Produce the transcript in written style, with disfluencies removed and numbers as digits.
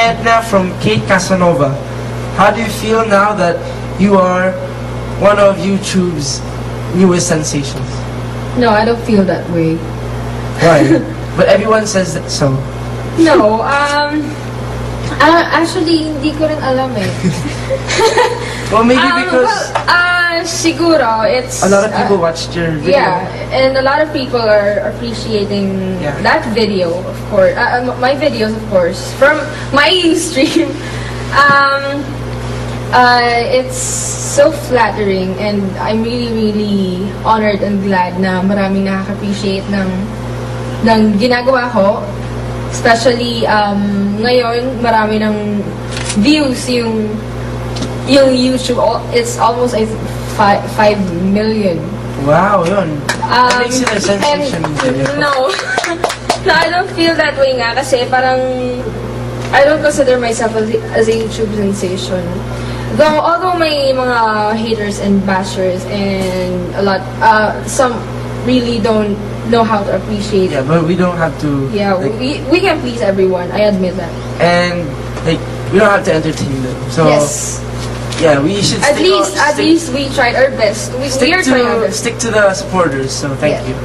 Edna from Kate Casanova. How do you feel now that you are one of YouTube's newest sensations? No, I don't feel that way. Why? But everyone says that so. No, actually, hindi ko rin alam eh. Well, maybe because siguro, it's... a lot of people watched your video. Yeah, and a lot of people are appreciating that video, of course. My videos, of course. From my stream. It's so flattering, and I'm really, really honored and glad na maraming nakaka-appreciate ng ginagawa ko. Especially, ngayon, marami ng views yung YouTube. It's almost 5 million. Wow, yun. That makes it a sensation. No. No, I don't feel that way nga kasi parang I don't consider myself as a YouTube sensation. Although may mga haters and bashers and a lot, some really don't know how to appreciate. Yeah, but we don't have to. Yeah, like, we can please everyone. I admit that. And like we don't have to entertain them. So yes. Yeah, we should. At least we tried our best. We are trying our best. Stick to the supporters. So thank you.